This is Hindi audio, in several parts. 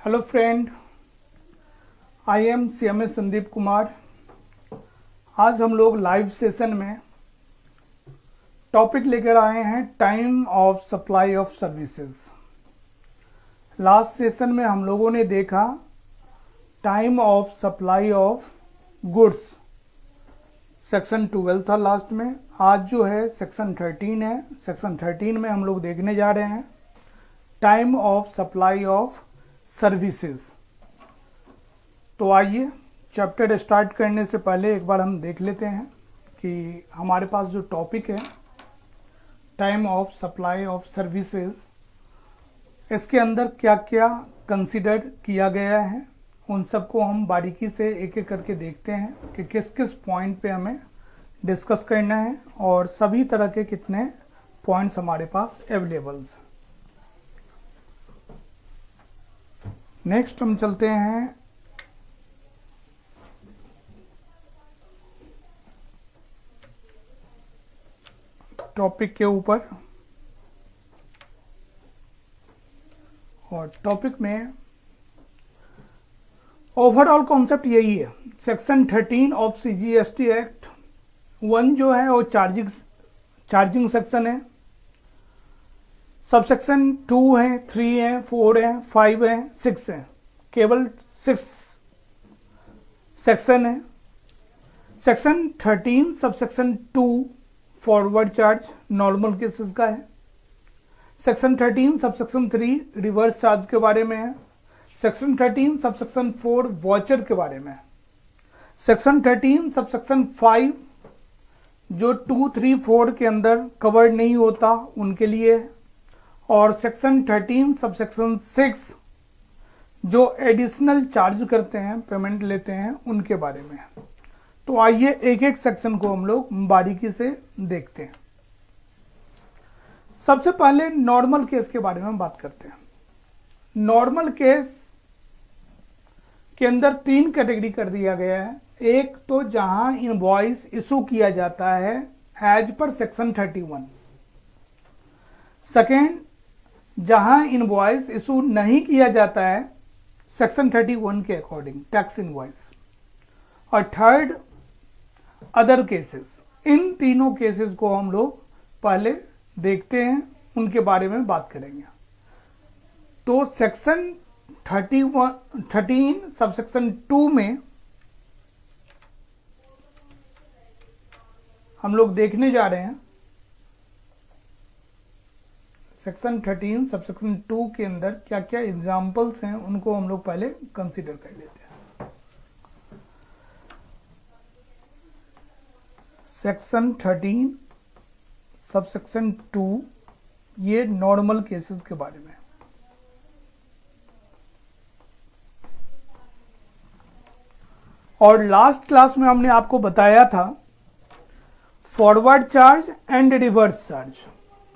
Hello friend, I am CMA Sandeep Kumar. आज हम लोग लाइव सेशन में टॉपिक लेकर आए हैं time of supply of services. Last session में हम लोगों ने देखा time of supply of goods, section 12 था लास्ट में। आज जो है सेक्शन 13 है। सेक्शन 13 में हम लोग देखने जा रहे हैं time of supply of services. तो आइए चैप्टर स्टार्ट करने से पहले एक बार हम देख लेते हैं कि हमारे पास जो टॉपिक है time of supply of services, इसके अंदर क्या क्या कंसीडर किया गया है। उन सबको हम बारीकी से एक एक करके देखते हैं कि किस किस पॉइंट पे हमें डिस्कस करना है और सभी तरह के कितने पॉइंट्स हमारे पास अवेलेबल्स। नेक्स्ट हम चलते हैं टॉपिक के ऊपर, और टॉपिक में ओवरऑल कॉन्सेप्ट यही है। सेक्शन 13 ऑफ CGST एक्ट 1 जो है वो चार्जिंग सेक्शन है। सब सेक्शन 2 है, 3 है, 4 है, 5 है, 6 है। केवल 6 सेक्शन है। Section 13 sub section 2 forward charge normal cases का है। Section 13 sub section 3 reverse charge के बारे में है। सेक्शन 13 सब सेक्शन 4 वॉचर के बारे में है। सेक्शन 13 सब सेक्शन 5 जो 2, 3, 4 के अंदर कवर नहीं होता उनके लिए, और सेक्शन 13 सब सेक्शन 6 जो एडिशनल चार्ज करते हैं, पेमेंट लेते हैं, उनके बारे में। तो आइए एक एक सेक्शन को हम लोग बारीकी से देखते हैं। सबसे पहले नॉर्मल केस के बारे में बात करते हैं। नॉर्मल केस के अंदर 3 कैटेगरी कर दिया गया है। एक तो जहां इनवॉइस इशू किया जाता है एज पर सेक्शन 31। सेकेंड, जहां इनवॉइस इशू नहीं किया जाता है सेक्शन 31 के अकॉर्डिंग, टैक्स इनवॉइस। और थर्ड, अदर केसेस। इन तीनों केसेस को हम लोग पहले देखते हैं, उनके बारे में बात करेंगे। तो सेक्शन 13 सब सेक्शन 2 में हम लोग देखने जा रहे हैं सेक्शन 13 सब सेक्शन 2 के अंदर क्या क्या एग्जाम्पल्स हैं, उनको हम लोग पहले कंसीडर कर लेते हैं। सेक्शन 13 सब सेक्शन 2 ये नॉर्मल केसेस के बारे में। और लास्ट क्लास में हमने आपको बताया था forward charge and reverse charge.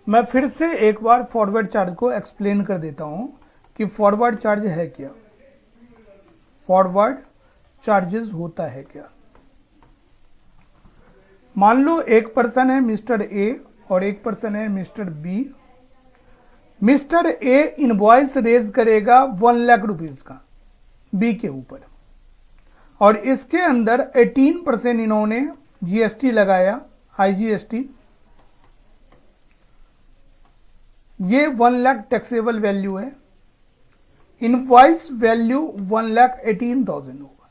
मैं फिर से एक बार फॉरवर्ड चार्ज को एक्सप्लेन कर देता हूं कि फॉरवर्ड चार्ज है क्या, फॉरवर्ड चार्जेस होता है क्या। मान लो एक पर्सन है मिस्टर ए और एक पर्सन है mister B. Mister A invoice raise करेगा 1 लाख रुपीज का बी के ऊपर, और इसके अंदर 18% इन्होंने GST लगाया, IGST। ये 1 लाख टैक्सेबल वैल्यू है। इनवॉइस वैल्यू 1,18,000 होगा।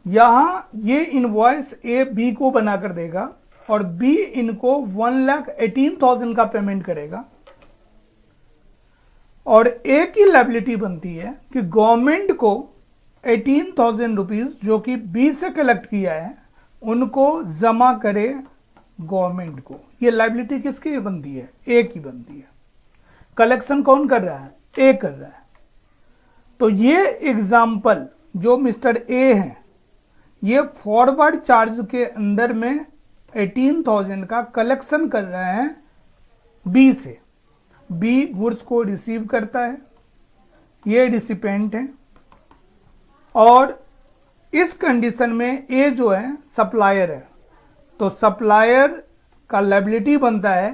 यहां ये इनवॉइस ए बी को बनाकर देगा और बी इनको 1,18,000 का पेमेंट करेगा, और ए की लायबिलिटी बनती है कि गवर्नमेंट को 18,000 रुपीज जो कि बी से कलेक्ट किया है उनको जमा करे गवर्नमेंट को। ये लायबिलिटी किसकी बनती है? ए की बनती है। कलेक्शन कौन कर रहा है? ए कर रहा है। तो ये एग्जाम्पल जो मिस्टर ए है, ये फॉरवर्ड चार्ज के अंदर में 18,000 का कलेक्शन कर रहे हैं बी से। बी गुड्स को रिसीव करता है, ये रिसिपेंट है, और इस कंडीशन में ए जो है सप्लायर है। तो सप्लायर का लायबिलिटी बनता है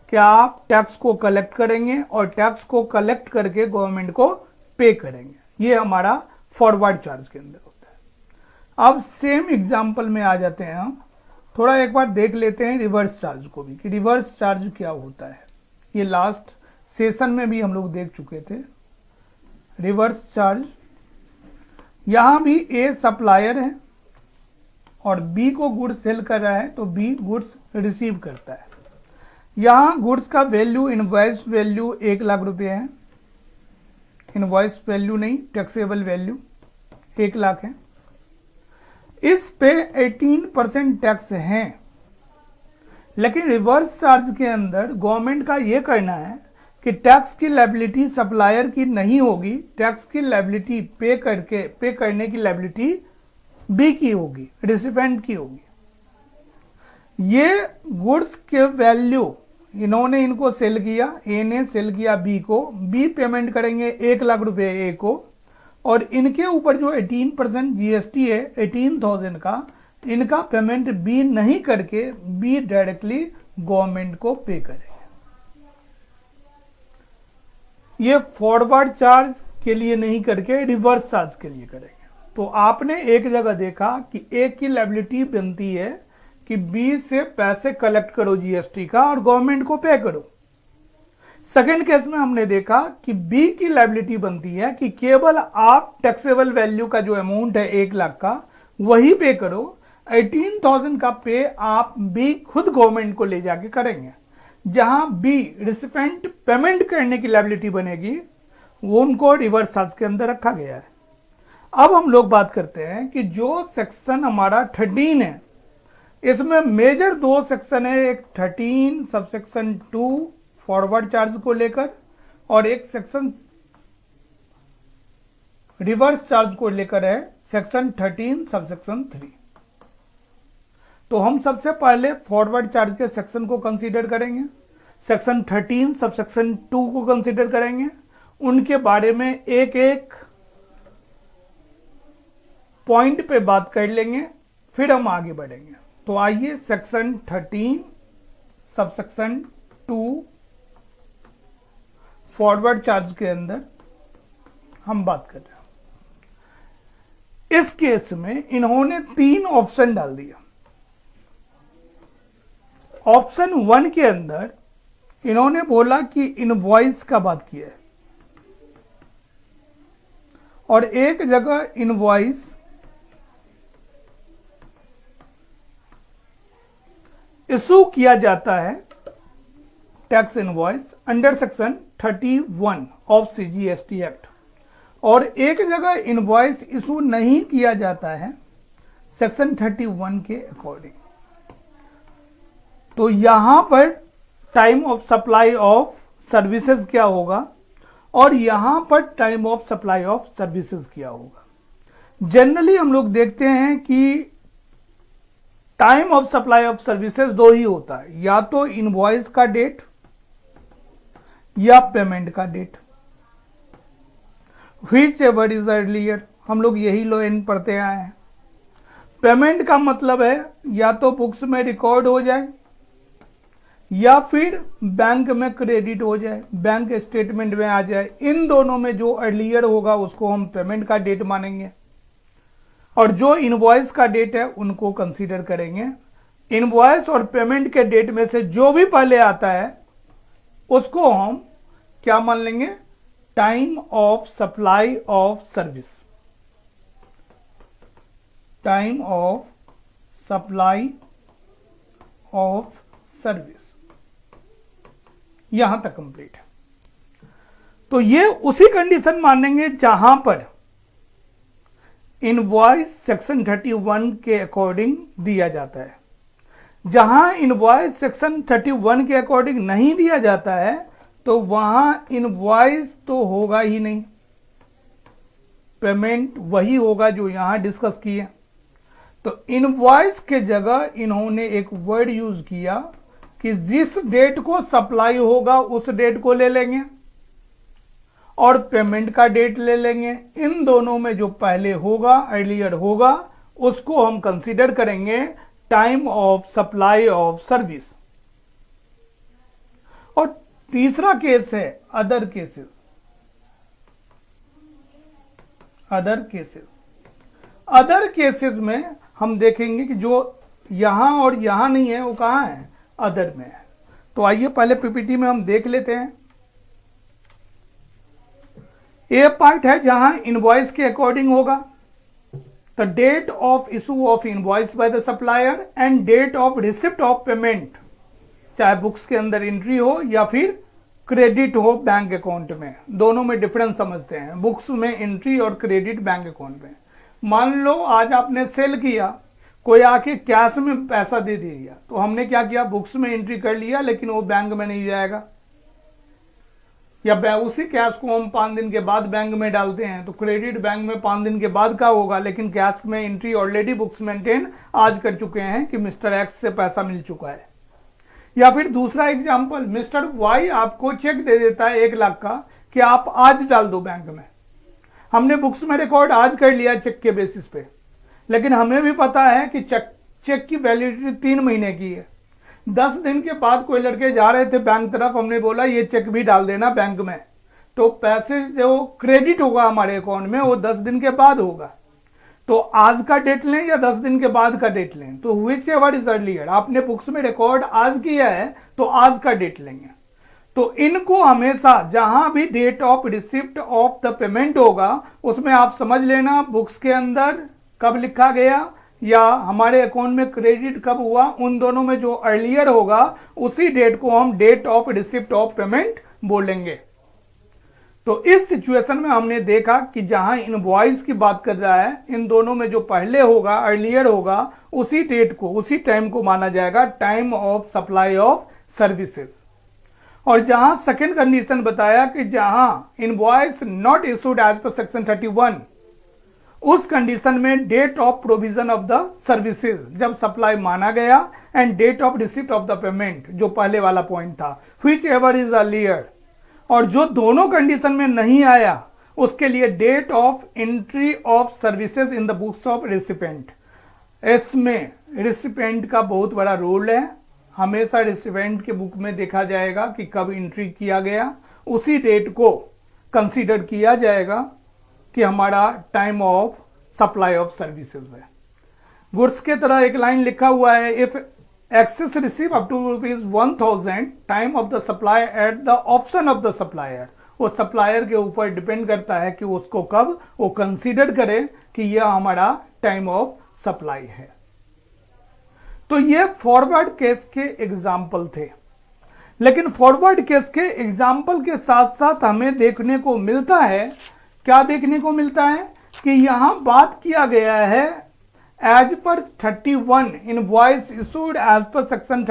कि आप टैक्स को कलेक्ट करेंगे और टैक्स को कलेक्ट करके गवर्नमेंट को पे करेंगे। ये हमारा फॉरवर्ड चार्ज के अंदर होता है। अब सेम एग्जांपल में आ जाते हैं हम, थोड़ा एक बार देख लेते हैं रिवर्स चार्ज को भी कि रिवर्स चार्ज क्या होता है। ये लास्ट सेशन में भी हम लोग देख चुके थे। रिवर्स चार्ज, यहां भी ए सप्लायर है और बी को गुड्स सेल कर रहा है तो बी गुड्स रिसीव करता है। यहां गुड्स का वैल्यू, इनवॉइस वैल्यू 1 लाख रुपए है। इनवॉइस वैल्यू नहीं, टैक्सेबल वैल्यू 1 लाख है। इस पे 18% टैक्स है, लेकिन रिवर्स चार्ज के अंदर गवर्नमेंट का यह कहना है कि टैक्स की लायबिलिटी सप्लायर की नहीं होगी, टैक्स की लायबिलिटी पे करने की लायबिलिटी बी की होगी, रिसिपेंट की होगी। ये गुड्स के वैल्यू इन्होंने इनको सेल किया, ए ने सेल किया बी को, बी पेमेंट करेंगे 1 लाख रुपए ए को, और इनके ऊपर जो 18% जीएसटी है 18,000 का, इनका पेमेंट बी नहीं करके बी डायरेक्टली गवर्नमेंट को पे करेंगे। ये फॉरवर्ड चार्ज के लिए नहीं करके रिवर्स चार्ज के लिए करेंगे। तो आपने एक जगह देखा कि ए की लायबिलिटी बनती है कि बी से पैसे कलेक्ट करो जीएसटी का और गवर्नमेंट को पे करो। सेकेंड केस में हमने देखा कि बी की लायबिलिटी बनती है कि केवल आप टैक्सेबल वैल्यू का जो अमाउंट है 1 लाख का वही पे करो, 18,000 का पे आप बी खुद गवर्नमेंट को ले जाके करेंगे। जहां बी रिसिपेंट पेमेंट करने की लायबिलिटी बनेगी वो उनको रिवर्स चार्ज के अंदर रखा गया है। अब हम लोग बात करते हैं कि जो सेक्शन हमारा 13 है, इसमें मेजर 2 सेक्शन है, एक 13 सबसेक्शन 2 फॉरवर्ड चार्ज को लेकर और एक सेक्शन रिवर्स चार्ज को लेकर है, सेक्शन 13 सबसेक्शन 3। तो हम सबसे पहले फॉरवर्ड चार्ज के सेक्शन को कंसीडर करेंगे, सेक्शन 13 सबसेक्शन 2 को कंसीडर करेंगे, उनके बारे में एक एक पॉइंट पे बात कर लेंगे, फिर हम आगे बढ़ेंगे। तो आइए सेक्शन 13 सबसेक्शन 2 फॉरवर्ड चार्ज के अंदर हम बात कर रहे हैं। इस केस में इन्होंने 3 ऑप्शन डाल दिया। ऑप्शन 1 के अंदर इन्होंने बोला कि इनवॉइस का बात किया है और एक जगह इनवॉइस इशू किया जाता है, tax invoice under section 31 of CGST act, और एक जगह इनवॉइस इशू नहीं किया जाता है सेक्शन 31 के अकॉर्डिंग। तो यहां पर time of supply of services क्या होगा और यहां पर time of supply of services क्या होगा। जनरली हम लोग देखते हैं कि time of supply of services 2 ही होता है, या तो इनवॉइस का डेट या पेमेंट का date, whichever is earlier. हम लोग यही लो एंड पढ़ते आए हैं। पेमेंट का मतलब है या तो बुक्स में रिकॉर्ड हो जाए या फिर बैंक में क्रेडिट हो जाए, बैंक स्टेटमेंट में आ जाए। इन दोनों में जो अर्लियर होगा उसको हम पेमेंट का डेट मानेंगे और जो इनवॉइस का डेट है उनको कंसीडर करेंगे। इनवॉइस और पेमेंट के डेट में से जो भी पहले आता है उसको हम क्या मान लेंगे, time of supply of service. Time of supply of service, यहां तक कंप्लीट है। तो ये उसी कंडीशन मानेंगे जहां पर इनवॉइस सेक्शन 31 के अकॉर्डिंग दिया जाता है। जहां इनवॉइस सेक्शन 31 के अकॉर्डिंग नहीं दिया जाता है तो वहां इनवॉइस तो होगा ही नहीं, पेमेंट वही होगा जो यहां डिस्कस किए। तो इनवॉइस के जगह इन्होंने एक वर्ड यूज किया कि जिस डेट को सप्लाई होगा उस डेट को ले लेंगे और पेमेंट का डेट ले लेंगे। इन दोनों में जो पहले होगा, अर्लियर होगा, उसको हम कंसीडर करेंगे time of supply of service. तीसरा केस है other cases. Other cases, other cases में हम देखेंगे कि जो यहां और यहां नहीं है वो कहां है, अदर में है। तो आइए पहले पीपीटी में हम देख लेते हैं। ये पार्ट है जहां इनवॉइस के अकॉर्डिंग होगा, the date of issue of invoice by the supplier and date of receipt of payment, चाहे बुक्स के अंदर एंट्री हो या फिर क्रेडिट हो बैंक अकाउंट में, दोनों में डिफरेंस समझते हैं। बुक्स में एंट्री और क्रेडिट बैंक अकाउंट में। मान लो आज आपने सेल किया, कोई आके कैश में पैसा दे दिया, तो हमने क्या किया, बुक्स में एंट्री कर लिया लेकिन वो बैंक में नहीं जाएगा, या उसी कैश को हम 5 दिन के बाद बैंक में डालते हैं, तो क्रेडिट बैंक में 5 दिन के बाद का होगा, लेकिन कैश में एंट्री ऑलरेडी बुक्स मेंटेन आज कर चुके हैं कि मिस्टर एक्स से पैसा मिल चुका है। या फिर दूसरा एग्जांपल, मिस्टर वाई आपको चेक दे देता है 1 लाख का कि आप आज डाल दो बैंक में। हमने बुक्स में रिकॉर्ड आज कर लिया चेक के बेसिस पे, लेकिन हमें भी पता है कि चेक की वैलिडिटी 3 महीने की है। 10 दिन के बाद कोई लड़के जा रहे थे बैंक तरफ, हमने बोला ये चेक भी डाल देना बैंक में, तो पैसे जो क्रेडिट होगा हमारे अकाउंट में वो 10 दिन के बाद होगा। तो आज का डेट लें या 10 दिन के बाद का डेट लें, तो व्हिच एवर इज अर्लियर, आपने बुक्स में रिकॉर्ड आज किया है तो आज का डेट लेंगे। तो इनको हमेशा जहां भी date of receipt of the payment होगा उसमें आप समझ लेना बुक्स के अंदर कब लिखा गया या हमारे अकाउंट में क्रेडिट कब हुआ, उन दोनों में जो अर्लियर होगा उसी डेट को हम date of receipt of payment बोलेंगे। तो इस सिचुएशन में हमने देखा कि जहां इनवॉइस की बात कर रहा है, इन दोनों में जो पहले होगा, अर्लियर होगा, उसी डेट को, उसी टाइम को माना जाएगा time of supply of services. और जहां सेकेंड कंडीशन बताया कि जहां invoice not issued as per section 31, उस कंडीशन में date of provision of the services जब सप्लाई माना गया, and date of receipt of the payment जो पहले वाला पॉइंट था, व्हिच एवर इज अर्लियर। और जो दोनों कंडीशन में नहीं आया उसके लिए date of entry of services in the books of recipient. इसमें रेसिपेंट का बहुत बड़ा रोल है, हमेशा रेसिपेंट के बुक में देखा जाएगा कि कब एंट्री किया गया, उसी डेट को कंसीडर किया जाएगा कि हमारा time of supply of services है। गुड्स के तरह एक लाइन लिखा हुआ है, if excess receive up to ₹1000 time of the supply at the option of the supplier, वो सप्लायर के ऊपर डिपेंड करता है कि उसको कब वो कंसीडर करे कि यह हमारा टाइम ऑफ सप्लाई है। तो ये फॉरवर्ड केस के एग्जाम्पल थे, लेकिन फॉरवर्ड केस के एग्जाम्पल के साथ साथ हमें देखने को मिलता है, क्या देखने को मिलता है कि यहां बात किया गया है as per 31 invoice issued as per section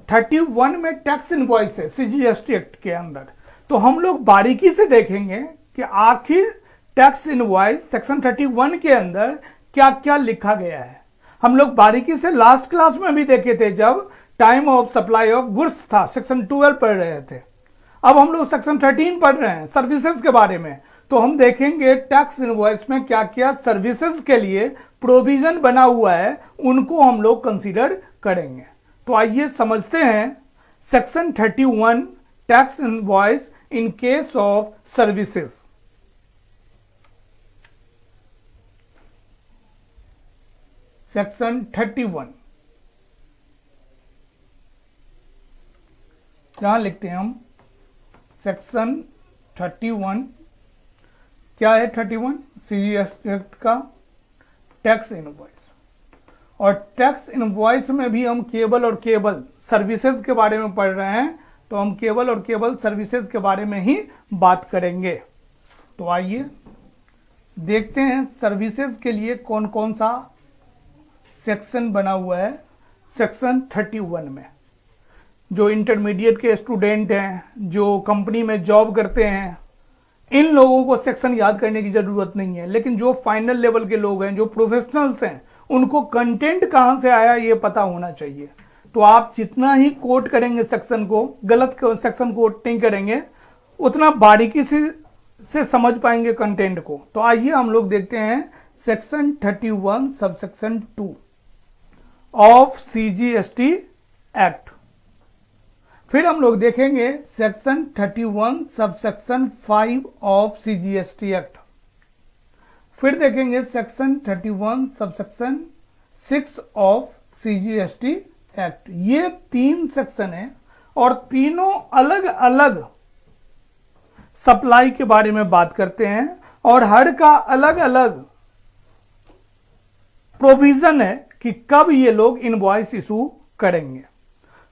31 में टैक्स इनवॉइस है सीजीएसटी एक्ट के अंदर। तो हम लोग बारीकी से देखेंगे कि आखिर टैक्स इनवॉइस सेक्शन 31 के अंदर क्या क्या लिखा गया है। हम लोग बारीकी से लास्ट क्लास में भी देखे थे जब time of supply of goods था, सेक्शन 12 पढ़ रहे थे। अब हम लोग सेक्शन 13 पढ़ रहे हैं सर्विसेज के बारे में, तो हम देखेंगे टैक्स इनवॉइस में क्या क्या सर्विसेज के लिए प्रोविजन बना हुआ है, उनको हम लोग कंसीडर करेंगे। तो आइए समझते हैं section 31 tax invoice in case of services. Section 31 यहां लिखते हैं हम सेक्शन 31 क्या है, 31 सीजीएसटी एक्ट का टैक्स इनवॉइस। और टैक्स इनवॉइस में भी हम केबल और केबल सर्विसेज के बारे में पढ़ रहे हैं, तो हम केबल और केबल सर्विसेज के बारे में ही बात करेंगे। तो आइए देखते हैं सर्विसेज के लिए कौन कौन सा सेक्शन बना हुआ है सेक्शन 31 में। जो इंटरमीडिएट के स्टूडेंट हैं, जो कंपनी में जॉब करते हैं, इन लोगों को सेक्शन याद करने की जरूरत नहीं है, लेकिन जो फाइनल लेवल के लोग हैं, जो प्रोफेशनल्स हैं, उनको कंटेंट कहां से आया ये पता होना चाहिए। तो आप जितना ही कोट करेंगे सेक्शन को, गलत सेक्शन कोट नहीं करेंगे, उतना बारीकी से समझ पाएंगे कंटेंट को। तो आइए हम लोग देखते हैं section 31 subsection 2 of CGST act. फिर हम लोग देखेंगे section 31 subsection 5 of CGST act. फिर देखेंगे section 31 subsection 6 of CGST act. ये 3 सेक्शन है और तीनों अलग अलग सप्लाई के बारे में बात करते हैं और हर का अलग अलग प्रोविजन है कि कब ये लोग इनवॉइस इशू करेंगे।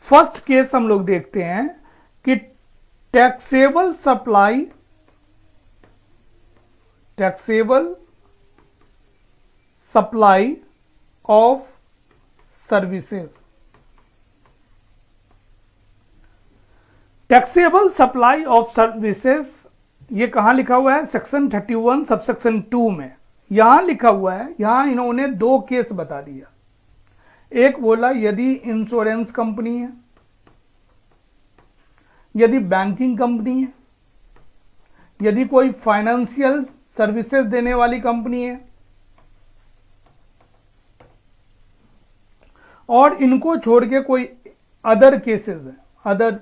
फर्स्ट केस हम लोग देखते हैं कि taxable supply of services. Taxable supply of services ये कहां लिखा हुआ है? सेक्शन 31 सबसेक्शन 2 में यहां लिखा हुआ है। यहां इन्होंने 2 केस बता दिया। एक बोला यदि इंश्योरेंस कंपनी है, यदि बैंकिंग कंपनी है, यदि कोई फाइनेंशियल सर्विसेज देने वाली कंपनी है, और इनको छोड़ के कोई अदर केसेस है, अदर,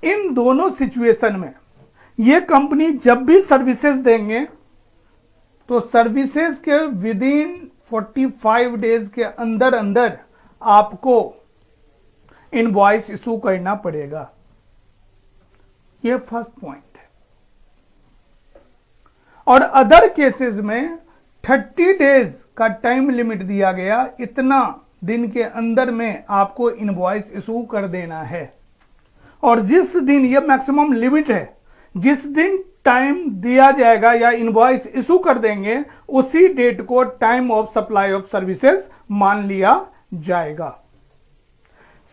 इन दोनों सिचुएशन में ये कंपनी जब भी सर्विसेज देंगे तो सर्विसेज के विदिन 45 डेज के अंदर अंदर आपको इनवॉइस इशू करना पड़ेगा। ये फर्स्ट पॉइंट है। और अदर केसेस में 30 डेज का टाइम लिमिट दिया गया, इतना दिन के अंदर में आपको इनवॉइस इशू कर देना है। और जिस दिन, ये मैक्सिमम लिमिट है, जिस दिन टाइम दिया जाएगा या इनवॉइस इशू कर देंगे उसी डेट को time of supply of services मान लिया जाएगा।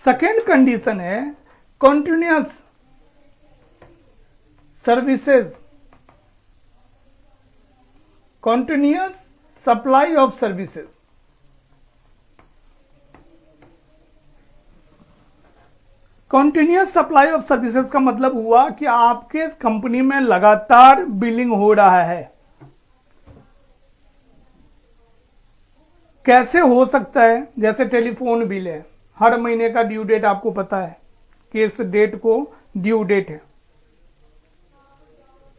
सेकेंड कंडीशन है continuous services, continuous supply of services. Continuous supply of services का मतलब हुआ कि आपके कंपनी में लगातार बिलिंग हो रहा है। कैसे हो सकता है? जैसे टेलीफोन बिल है, हर महीने का ड्यू डेट आपको पता है कि इस डेट को ड्यू डेट है।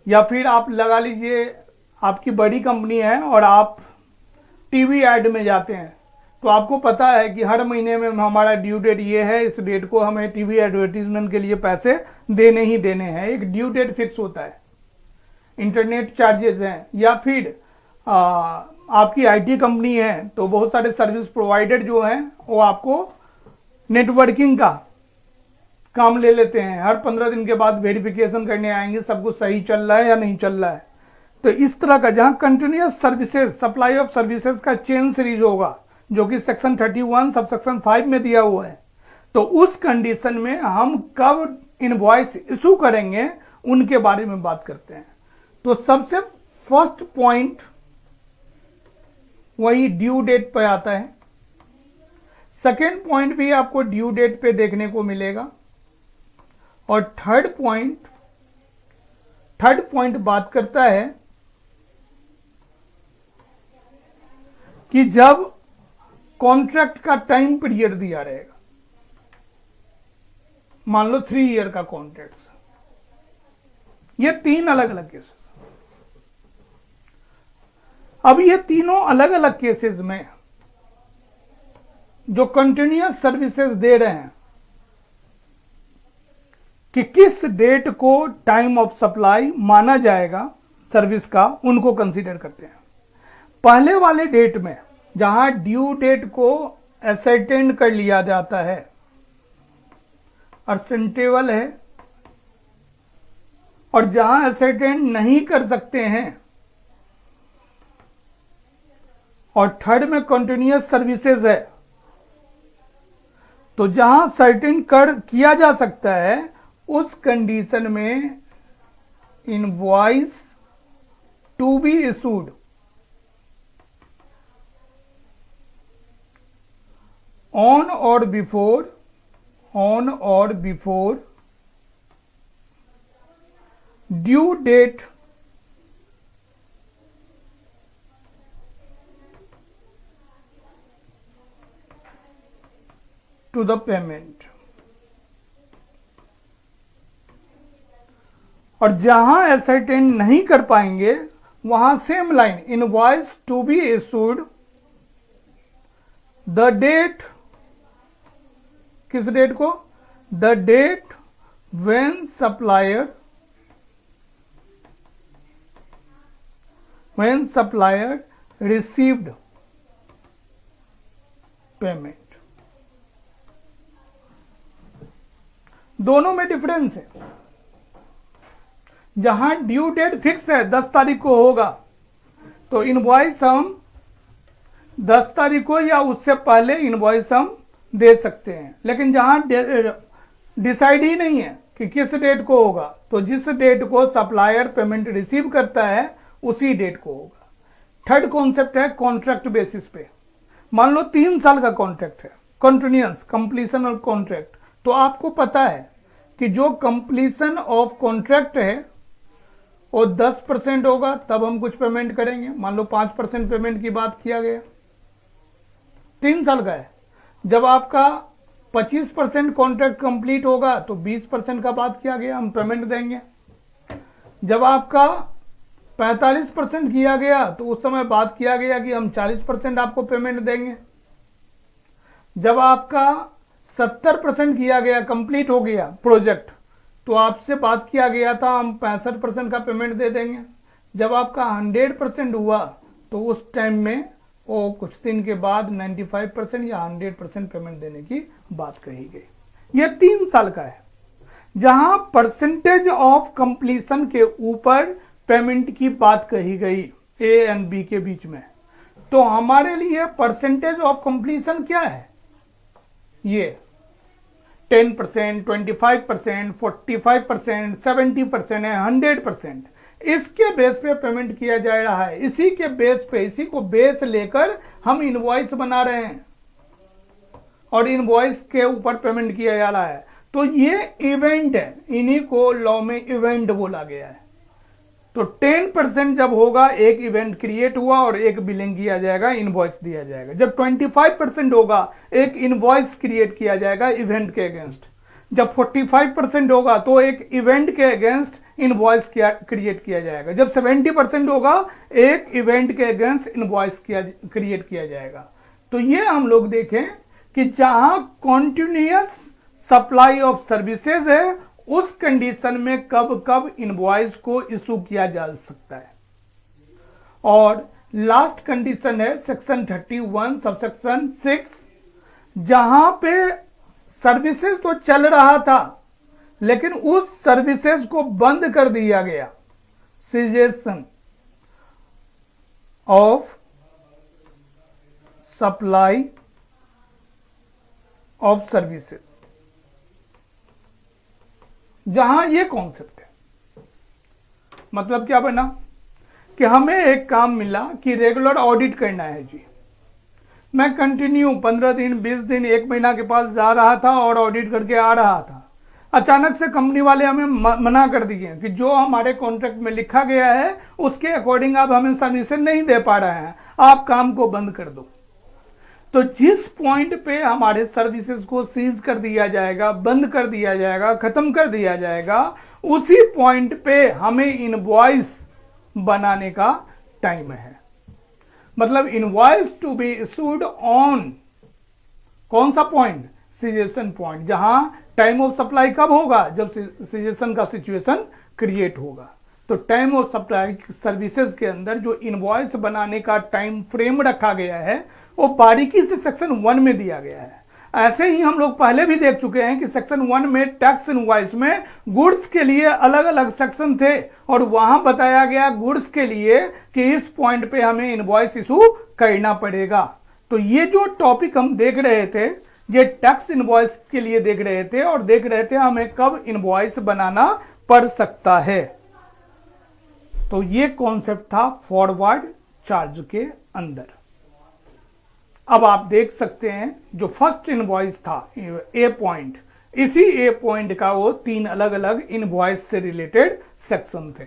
या फिर आप लगा लीजिए आपकी बड़ी कंपनी है और आप टीवी ऐड में जाते हैं तो आपको पता है कि हर महीने में हमारा ड्यू डेट ये है, इस डेट को हमें टीवी एडवर्टीजमेंट के लिए पैसे देने ही देने हैं। एक ड्यू डेट फिक्स होता है। इंटरनेट चार्जेस हैं, या फिर आपकी आईटी कंपनी है तो बहुत सारे सर्विस प्रोवाइडर जो हैं वो आपको नेटवर्किंग का काम ले लेते हैं। हर 15 दिन के बाद वेरिफिकेशन करने आएंगे सब कुछ सही चल रहा है या नहीं चल रहा है। तो इस तरह का जहां continuous services, supply of services का चेन सीरीज होगा जो कि सेक्शन 31 सबसेक्शन 5 में दिया हुआ है, तो उस कंडीशन में हम कब इनवॉइस इशू करेंगे उनके बारे में बात करते हैं। तो सबसे फर्स्ट पॉइंट वही ड्यू डेट पे आता है। सेकेंड पॉइंट भी आपको ड्यू डेट पे देखने को मिलेगा। और थर्ड पॉइंट बात करता है कि जब कॉन्ट्रैक्ट का टाइम पीरियड दिया रहेगा, मान लो 3 ईयर का कॉन्ट्रैक्ट। ये 3 अलग अलग केसेस। अब ये तीनों अलग अलग केसेस में जो कंटिन्यूअस सर्विसेज दे रहे हैं कि किस डेट को टाइम ऑफ सप्लाई माना जाएगा सर्विस का, उनको कंसीडर करते हैं। पहले वाले डेट में जहां ड्यू डेट को एसर्टेन कर लिया जाता है, अर्सेंटेबल है, और जहां एसर्टेन नहीं कर सकते हैं, और थर्ड में कंटिन्यूअस सर्विसेज है, तो जहां सर्टेन किया जा सकता है उस कंडीशन में invoice to be issued on or before due date to the payment। और जहां एसरटेन नहीं कर पाएंगे वहां same line, invoice to be issued the date, किस डेट को, the date when supplier received payment. दोनों में डिफरेंस है। जहां ड्यू डेट फिक्स है 10 तारीख को होगा तो इनवॉइस हम 10 तारीख को या उससे पहले इनवॉइस हम दे सकते हैं। लेकिन जहां डिसाइड ही नहीं है कि किस डेट को होगा तो जिस डेट को सप्लायर पेमेंट रिसीव करता है उसी डेट को होगा। थर्ड कॉन्सेप्ट है कॉन्ट्रैक्ट बेसिस पे। मान लो 3 साल का कॉन्ट्रैक्ट है, कंटिन्यूअस कंप्लीशन ऑफ कॉन्ट्रैक्ट, तो आपको पता है कि जो कंप्लीशन ऑफ कॉन्ट्रैक्ट है वो 10% होगा, तब हम कुछ पेमेंट करेंगे। मान लो 5% पेमेंट की बात किया गया, 3 साल का है। जब आपका 25% कॉन्ट्रैक्ट कंप्लीट होगा तो 20% का बात किया गया, हम पेमेंट देंगे। जब आपका 45% किया गया तो उस समय बात किया गया कि हम 40% आपको पेमेंट देंगे। जब आपका 70% किया गया, कंप्लीट हो गया प्रोजेक्ट, तो आपसे बात किया गया था हम 65% का पेमेंट दे देंगे। जब आपका 100% हुआ तो उस टाइम में वो कुछ दिन के बाद 95% या 100% पेमेंट देने की बात कही गई। ये 3 साल का है जहां परसेंटेज ऑफ कंप्लीशन के ऊपर पेमेंट की बात कही गई ए एंड बी के बीच में। तो हमारे लिए परसेंटेज ऑफ कंप्लीशन क्या है, ये 10%, 25%, 45%, 70% है, 100%। इसके बेस पे पेमेंट किया जा रहा है। इसी के बेस पे, इसी को बेस लेकर हम इनवॉइस बना रहे हैं और इनवॉइस के ऊपर पेमेंट किया जा रहा है। तो ये इवेंट है, इन्हीं को लॉ में इवेंट बोला गया है। तो 10% जब होगा एक इवेंट क्रिएट हुआ और एक बिलिंग किया जाएगा, इनवॉइस दिया जाएगा। जब 25% होगा एक इनवॉइस क्रिएट किया जाएगा इवेंट के अगेंस्ट। जब 45% होगा तो एक इवेंट के अगेंस्ट इनवॉइस क्रिएट किया जाएगा। जब 70% होगा एक इवेंट के अगेंस्ट इनवॉइस क्रिएट किया जाएगा। तो ये हम लोग देखें कि जहां कॉन्टिन्यूअस सप्लाई ऑफ सर्विसेज है उस कंडीशन में कब कब इनवॉइस को इशू किया जा सकता है। और लास्ट कंडीशन है सेक्शन 31 सबसेक्शन 6, जहां पे सर्विसेज तो चल रहा था लेकिन उस सर्विसेज को बंद कर दिया गया, cessation of supply of services. जहां ये कॉन्सेप्ट है, मतलब क्या बना कि हमें एक काम मिला कि रेगुलर ऑडिट करना है जी। मैं कंटिन्यू 15 दिन 20 दिन 1 महीना के पास जा रहा था और ऑडिट करके आ रहा था। अचानक से कंपनी वाले हमें मना कर दिए कि जो हमारे कॉन्ट्रैक्ट में लिखा गया है उसके अकॉर्डिंग आप हमें सर्विसेज नहीं दे पा रहे हैं, आप काम को बंद कर दो। तो जिस पॉइंट पे हमारे सर्विसेज को सीज कर दिया जाएगा, बंद कर दिया जाएगा, खत्म कर दिया जाएगा, उसी पॉइंट पे हमें इनवॉइस बनाने का टाइम है। मतलब invoice to be issued on कौन सा पॉइंट, सीजेशन पॉइंट, जहां टाइम ऑफ सप्लाई कब होगा, जब सीजेशन का सिचुएशन क्रिएट होगा। तो टाइम ऑफ सप्लाई सर्विसेज के अंदर जो इनवॉइस बनाने का टाइम फ्रेम रखा गया है वो बारीकी से सेक्शन 1 में दिया गया है। ऐसे ही हम लोग पहले भी देख चुके हैं कि सेक्शन 1 में टैक्स इनवॉइस में गुड्स के लिए अलग अलग सेक्शन थे और वहां बताया गया गुड्स के लिए कि इस पॉइंट पे हमें इनवॉइस इशू करना पड़ेगा। तो ये जो टॉपिक हम देख रहे थे ये टैक्स इनवॉइस के लिए देख रहे थे और देख रहे थे हमें कब इनवॉइस बनाना पड़ सकता है। तो ये कॉन्सेप्ट था फॉरवर्ड चार्ज के अंदर। अब आप देख सकते हैं जो फर्स्ट इनवॉइस था ए पॉइंट, इसी ए पॉइंट का वो 3 अलग अलग इनवॉइस से रिलेटेड सेक्शन थे।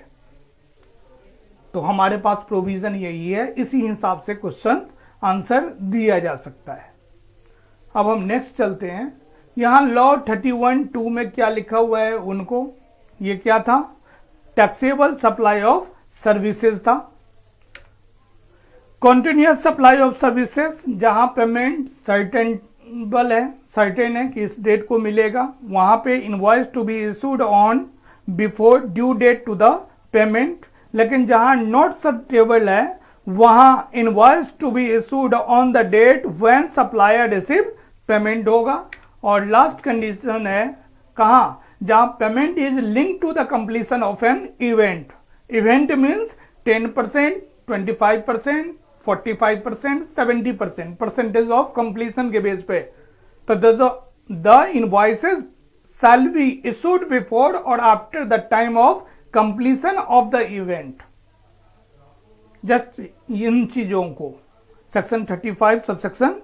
तो हमारे पास प्रोविजन यही है, इसी हिसाब से क्वेश्चन आंसर दिया जा सकता है। अब हम नेक्स्ट चलते हैं। यहां लॉ 31(2) में क्या लिखा हुआ है उनको, ये क्या था, टैक्सेबल सप्लाई ऑफ सर्विसेज था। कॉन्टिन्यूस सप्लाई ऑफ सर्विसेज, जहां पेमेंट सर्टेन है कि इस डेट को मिलेगा, वहां पे invoice to be issued on before due date to the payment. लेकिन जहां नॉट सर्टेबल है वहां invoice to be issued on the date when supplier receive payment होगा। और लास्ट कंडीशन है कहां, जहां payment is link to the completion of an event. Event means 10%, 25%, 45%, 70% percentage of completion के बेस पे। तो the invoices shall be issued before और after the time of completion of the event. Just इन चीजों को सेक्शन 35 सबसेक्शन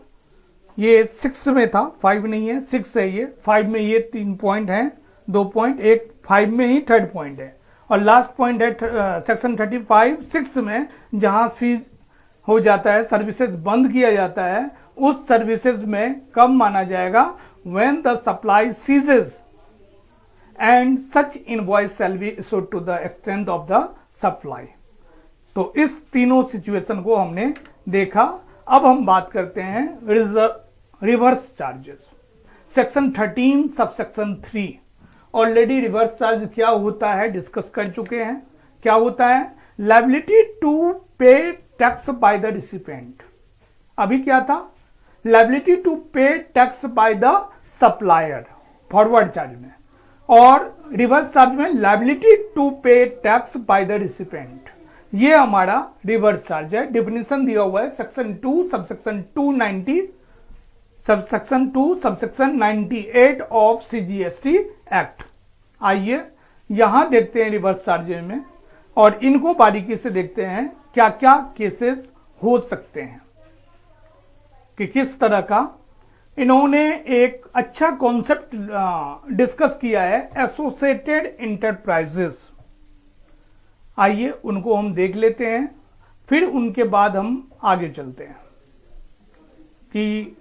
ये 6 में था, 5 नहीं है, 6 है ये। 5 में ये 3 पॉइंट हैं, 2 पॉइंट, एक 5 में ही थर्ड पॉइंट है। और लास्ट पॉइंट है सेक्शन 35 6 में, जहां सीज हो जाता है, सर्विसेज बंद किया जाता है, उस सर्विसेज में कब माना जाएगा, when the supply ceases and such invoice shall be issued to the extent of the supply. तो इस तीनों सिचुएशन को हमने देखा। अब हम बात करते हैं reverse charges. Section 13 subsection 3। Already reverse charge क्या होता है डिस्कस कर चुके हैं। क्या होता है, लायबिलिटी टू पे टैक्स बाय द रिसिपेंट। अभी क्या था, लायबिलिटी टू पे tax bye the supplier forward charge में, और रिवर्स चार्ज में लायबिलिटी टू पे टैक्स बाय द रिसिपेंट। ये हमारा रिवर्स चार्ज है। डिफिनेशन दिया हुआ है section 2 subsection 290 subsection 2 subsection 98 of CGST act. आइए यहां देखते हैं रिवर्स चार्ज में, और इनको बारीकी से देखते हैं क्या क्या केसेस हो सकते हैं, कि किस तरह का इन्होंने एक अच्छा कॉन्सेप्ट डिस्कस किया है, एसोसिएटेड इंटरप्राइजेस। आइए उनको हम देख लेते हैं, फिर उनके बाद हम आगे चलते हैं कि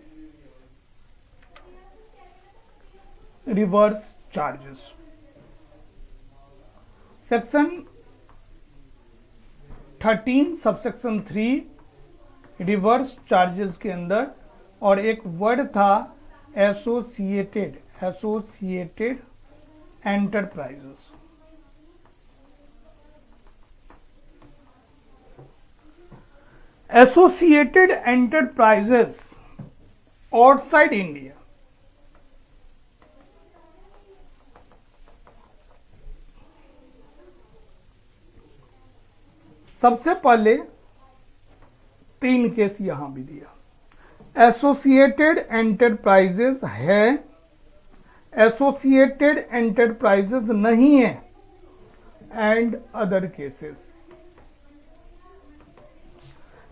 reverse charges. Section 13 subsection 3 reverse charges के अंदर, और एक वर्ड था associated enterprises. Associated enterprises outside India. सबसे पहले 3 केस यहां भी दिया। एसोसिएटेड एंटरप्राइजेस है, एसोसिएटेड एंटरप्राइजेस नहीं है, and other cases.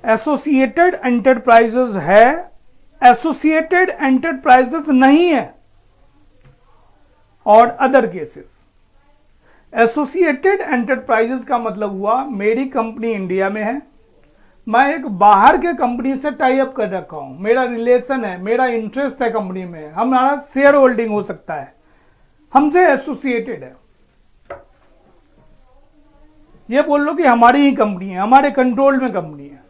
Associated enterprises है, एसोसिएटेड एंटरप्राइजेस नहीं है, और अदर केसेस। एसोसिएटेड एंटरप्राइजेस का मतलब हुआ मेरी कंपनी इंडिया में है, मैं एक बाहर के कंपनी से टाई अप कर रखा हूं, मेरा रिलेशन है, मेरा इंटरेस्ट है कंपनी में, हमारा शेयर होल्डिंग हो सकता है, हमसे एसोसिएटेड है। ये बोल लो कि हमारी ही कंपनी है, हमारे कंट्रोल में कंपनी है,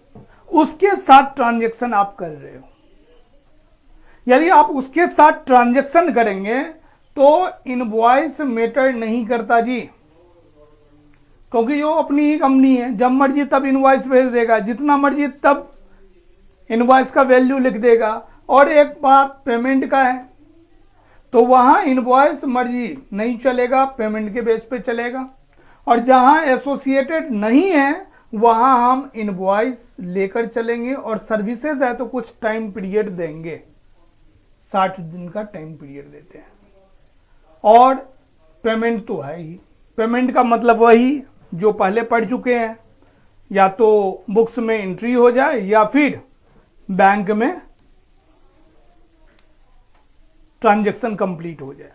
उसके साथ ट्रांजैक्शन आप कर रहे हो। यदि आप उसके साथ ट्रांजैक्शन करेंगे तो इनवॉइस मैटर नहीं करता जी, क्योंकि वो अपनी ही कंपनी है, जब मर्जी तब इनवॉइस भेज देगा, जितना मर्जी तब इनवॉइस का वैल्यू लिख देगा। और एक बात पेमेंट का है, तो वहां इनवॉइस मर्जी नहीं चलेगा, पेमेंट के बेस पे चलेगा। और जहां एसोसिएटेड नहीं है वहां हम इनवॉइस लेकर चलेंगे, और सर्विसेज है तो कुछ टाइम पीरियड देंगे, 60 दिन का टाइम पीरियड देते हैं। और पेमेंट तो है ही, पेमेंट का मतलब वही जो पहले पढ़ चुके हैं, या तो बुक्स में एंट्री हो जाए या फिर बैंक में ट्रांजैक्शन कंप्लीट हो जाए।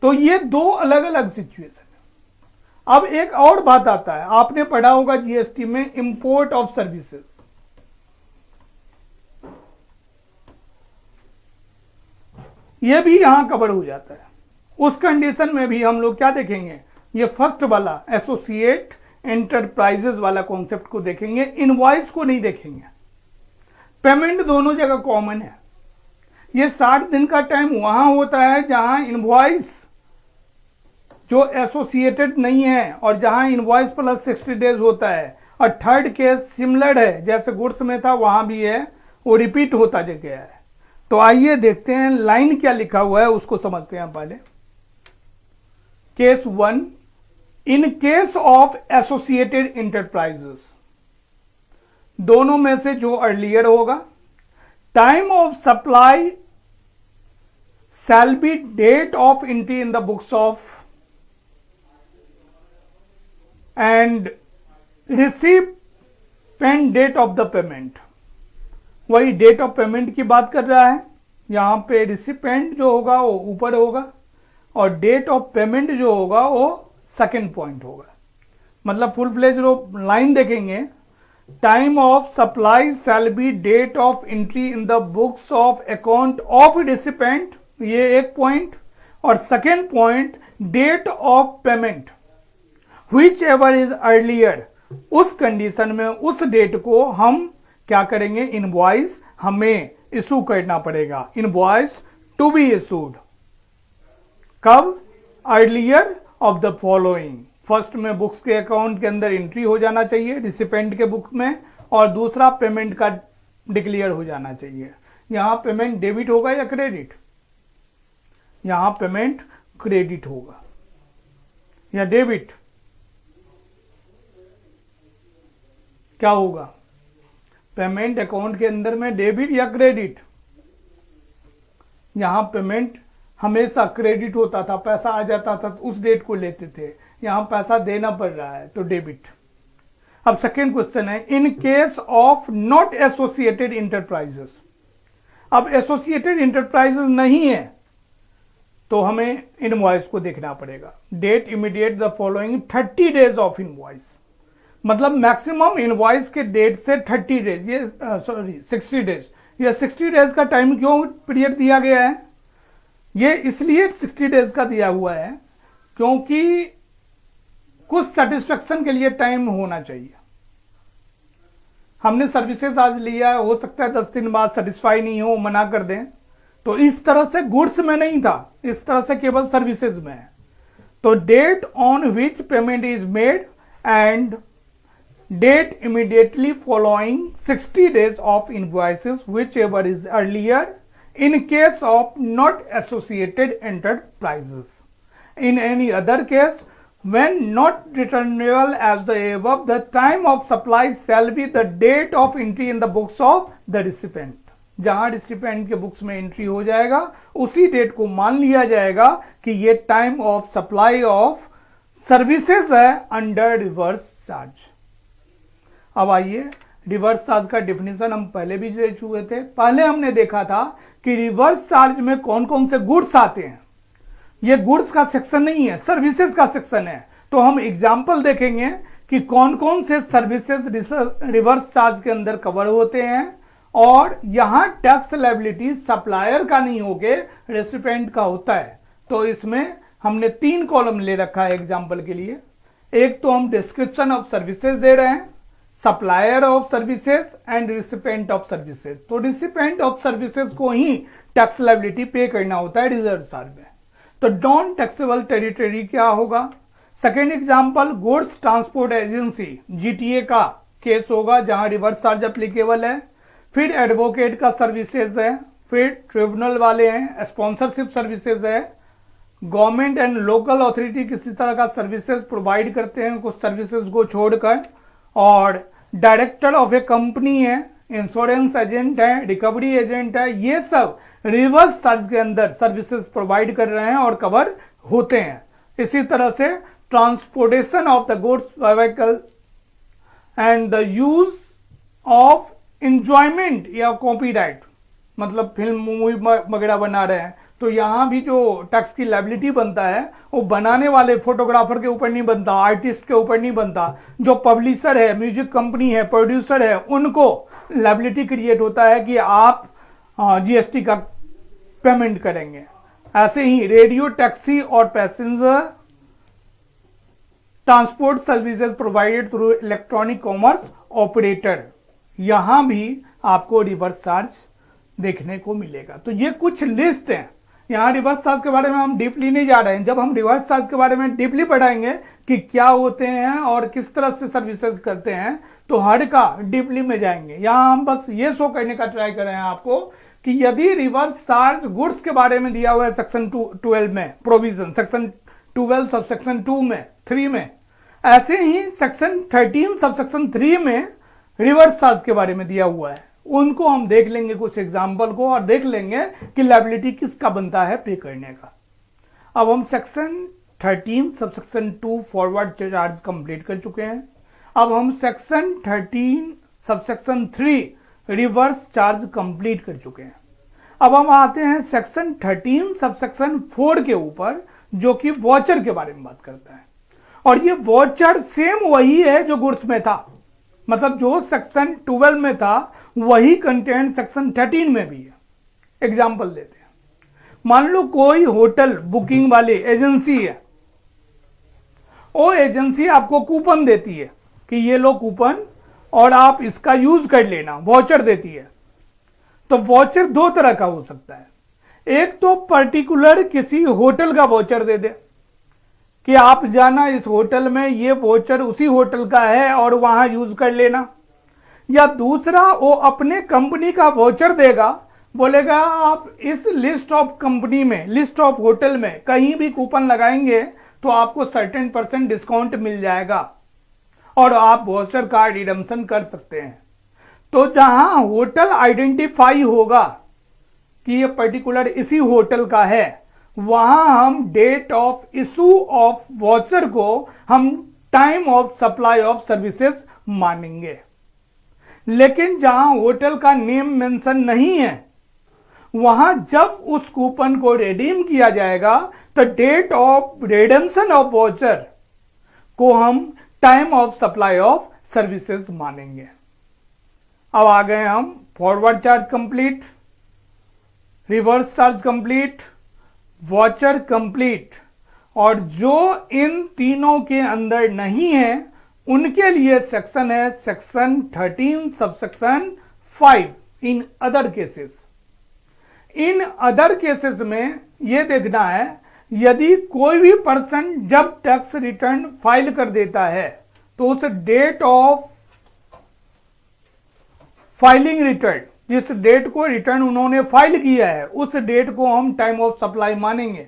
तो ये 2 अलग अलग सिचुएशन है। अब एक और बात आता है, आपने पढ़ा होगा जीएसटी में इंपोर्ट ऑफ सर्विसेज। यह भी यहां कवर हो जाता है। उस कंडीशन में भी हम लोग क्या देखेंगे, ये फर्स्ट वाला एसोसिएट एंटरप्राइजेज वाला कॉन्सेप्ट को देखेंगे, इनवॉइस को नहीं देखेंगे। पेमेंट दोनों जगह कॉमन है। ये 60 दिन का टाइम वहां होता है जहां इनवॉइस जो एसोसिएटेड नहीं है और जहां इनवॉइस प्लस 60 डेज होता है। और थर्ड केस सिमिलर है, जैसे गुड्स में था वहां भी है, वो रिपीट होता गया है। तो आइए देखते हैं लाइन क्या लिखा हुआ है, उसको समझते हैं पहले। Case 1, in case of associated enterprises, दोनों में से जो अर्लियर होगा, time of supply shall be date of entry in the books of and recipient date of the payment. वही डेट ऑफ पेमेंट की बात कर रहा है। यहां पे रिसिपेंट जो होगा वो ऊपर होगा और डेट ऑफ पेमेंट जो होगा वो सेकंड पॉइंट होगा। मतलब फुल फ्लेज लाइन देखेंगे, time of supply shall be date of entry in the books of account of recipient, ये एक पॉइंट। और second point date of payment whichever is earlier, उस कंडीशन में उस डेट को हम क्या करेंगे, इनवॉइस हमें इशू करना पड़ेगा, इनवॉइस टू बी इशूड। कब, earlier of the following, first में बुक्स के अकाउंट के अंदर एंट्री हो जाना चाहिए रिसिपेंट के बुक में, और दूसरा पेमेंट का डिक्लेयर हो जाना चाहिए। यहां पेमेंट डेबिट होगा या क्रेडिट, यहां पेमेंट क्रेडिट होगा या डेबिट, क्या होगा, पेमेंट अकाउंट के अंदर में डेबिट या क्रेडिट। यहां पेमेंट हमेशा क्रेडिट होता था, पैसा आ जाता था तो उस डेट को लेते थे, यहां पैसा देना पड़ रहा है तो डेबिट। अब सेकेंड क्वेश्चन है, in case of not associated enterprises. अब एसोसिएटेड इंटरप्राइजेस नहीं है तो हमें इनवॉइस को देखना पड़ेगा। Date immediate the following 30 days of invoice, मतलब मैक्सिमम इनवॉइस के डेट से 30 डेज, ये 60 डेज, ये 60 डेज का टाइम क्यों पीरियड दिया गया है, ये इसलिए 60 डेज का दिया हुआ है क्योंकि कुछ सेटिस्फेक्शन के लिए टाइम होना चाहिए। हमने सर्विसेज आज लिया है, हो सकता है 10 दिन बाद सेटिस्फाई नहीं हो, मना कर दें, तो इस तरह से गुड्स में नहीं था, इस तरह से केवल सर्विसेज में है। तो date on which payment is made and date immediately following 60 days of invoices whichever is earlier in case of not associated enterprises. In any other case, when not returnable as the above, the time of supply shall be the date of entry in the books of the recipient. जहां रिसिपेंट के बुक्स में एंट्री हो जाएगा उसी डेट को मान लिया जाएगा कि ये time of supply of services है अंडर रिवर्स चार्ज। अब आइए रिवर्स चार्ज का डिफिनेशन हम पहले भी दे चुके थे। पहले हमने देखा था कि रिवर्स चार्ज में कौन कौन से गुड्स आते हैं। ये गुड्स का सेक्शन नहीं है, सर्विसेज का सेक्शन है। तो हम एग्जांपल देखेंगे कि कौन कौन से सर्विसेज रिवर्स चार्ज के अंदर कवर होते हैं, और यहां टैक्स लायबिलिटी सप्लायर का नहीं होके रेसिपिएंट का होता है। तो इसमें हमने 3 कॉलम ले रखा है एग्जाम्पल के लिए। एक तो हम डिस्क्रिप्शन ऑफ सर्विसेज दे रहे हैं, supplier of services and recipient of services. तो रिसिपेंट ऑफ सर्विसेज को ही टैक्स लायबिलिटी पे करना होता है रिवर्स चार्ज में। तो नॉन टैक्सेबल टेरिटरी क्या होगा। Second example, goods transport agency GTA का केस होगा जहां रिवर्स चार्ज एप्लीकेबल है। फिर एडवोकेट का सर्विसेज है, फिर ट्रिब्यूनल वाले हैं, स्पॉन्सरशिप सर्विसेज है, गवर्नमेंट एंड लोकल अथॉरिटी किसी तरह का सर्विसेज प्रोवाइड करते हैं कुछ सर्विसेज को छोड़कर, और डायरेक्टर ऑफ ए कंपनी है, इंश्योरेंस एजेंट है, रिकवरी एजेंट है, ये सब रिवर्स चार्ज के अंदर सर्विसेज प्रोवाइड कर रहे हैं और कवर होते हैं। इसी तरह से transportation of the goods vehicle and the use of enjoyment या कॉपीराइट, मतलब फिल्म मूवी वगैरह बना रहे हैं तो यहां भी जो टैक्स की लायबिलिटी बनता है वो बनाने वाले फोटोग्राफर के ऊपर नहीं बनता, आर्टिस्ट के ऊपर नहीं बनता, जो पब्लिशर है, म्यूजिक कंपनी है, प्रोड्यूसर है, उनको लायबिलिटी क्रिएट होता है कि आप जीएसटी का पेमेंट करेंगे। ऐसे ही रेडियो, टैक्सी और passenger transport services provided through electronic commerce operator, यहां भी आपको रिवर्स चार्ज देखने को मिलेगा। तो ये कुछ लिस्ट है। यहाँ रिवर्स चार्ज के बारे में हम डीपली नहीं जा रहे हैं। जब हम रिवर्स चार्ज के बारे में डीपली पढ़ाएंगे कि क्या होते हैं और किस तरह से सर्विसेज करते हैं, तो हर का डीपली में जाएंगे। यहाँ हम बस ये शो करने का ट्राई कर रहे हैं आपको कि यदि रिवर्स चार्ज गुड्स के बारे में दिया हुआ है सेक्शन 12 में प्रोविजन, सेक्शन 12 सब सेक्शन 2 में 3 में, ऐसे ही सेक्शन 13 सब सेक्शन 3 में रिवर्स चार्ज के बारे में दिया हुआ है। उनको हम देख लेंगे कुछ एग्जाम्पल को और देख लेंगे कि लायबिलिटी किसका बनता है पे करने का। अब हम section 13 sub section 2 forward charge complete कर चुके हैं। अब हम section 13 sub section 3 reverse charge complete कर चुके हैं। अब हम आते हैं सेक्शन 13 सब सेक्शन 4 के ऊपर, जो कि वॉचर के बारे में बात करता है। और ये वॉचर सेम वही है जो गुड्स में था, मतलब जो सेक्शन 12 में था वही कंटेंट सेक्शन 13 में भी है। एग्जाम्पल देते हैं। मान लो कोई होटल बुकिंग वाली एजेंसी है, वो एजेंसी आपको कूपन देती है कि ये लो कूपन और आप इसका यूज कर लेना, वॉचर देती है। तो वॉचर दो तरह का हो सकता है। एक तो पर्टिकुलर किसी होटल का वॉचर दे दे कि आप जाना इस होटल में, ये वोचर उसी होटल का है और वहां यूज कर लेना। या दूसरा वो अपने कंपनी का वोचर देगा, बोलेगा आप इस लिस्ट ऑफ कंपनी में, लिस्ट ऑफ होटल में कहीं भी कूपन लगाएंगे तो आपको सर्टेन % डिस्काउंट मिल जाएगा और आप वोचर का रिडम्पशन कर सकते हैं। तो जहां होटल आइडेंटिफाई होगा कि ये पर्टिकुलर इसी होटल का है, वहां हम date of issue of voucher को हम time of supply of services मानेंगे। लेकिन जहां होटल का नेम मेंशन नहीं है, वहां जब उस कूपन को रिडीम किया जाएगा तो date of redemption of voucher को हम time of supply of services मानेंगे। अब आ गए हम forward charge complete, reverse charge complete, voucher complete, और जो इन तीनों के अंदर नहीं है उनके लिए सेक्शन है section 13 subsection 5 in other cases. In other cases में यह देखना है यदि कोई भी पर्सन जब टैक्स रिटर्न फाइल कर देता है तो उस डेट ऑफ फाइलिंग रिटर्न, जिस डेट को रिटर्न उन्होंने फाइल किया है उस डेट को हम टाइम ऑफ सप्लाई मानेंगे,